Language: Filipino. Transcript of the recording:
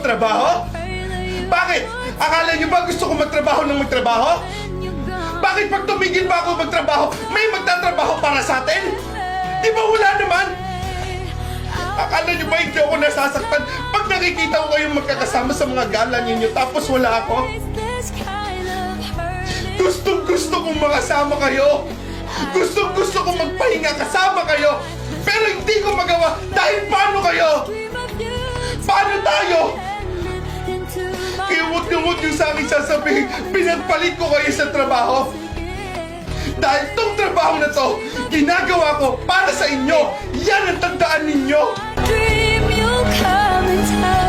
magtrabaho? Bakit? Akala niyo ba gusto ko magtrabaho ng magtrabaho? Bakit pag tumigil ba ako magtrabaho, may magtatrabaho para sa atin? Di ba wala naman? Akala niyo ba hindi ako nasasaktan pag nakikita ko kayong magkakasama sa mga gala ninyo tapos wala ako? Gustong-gusto kong makasama kayo. Gustong-gusto kong magpahinga kasama kayo. Pero hindi ko magawa dahil paano kayo? Paano tayo? Kaya huwag niyo sa akin sasabihin, pinagpalit ko kayo sa trabaho. Dahil tong trabaho na to, ginagawa ko para sa inyo. Yan ang tandaan ninyo. Dream you'll come in time.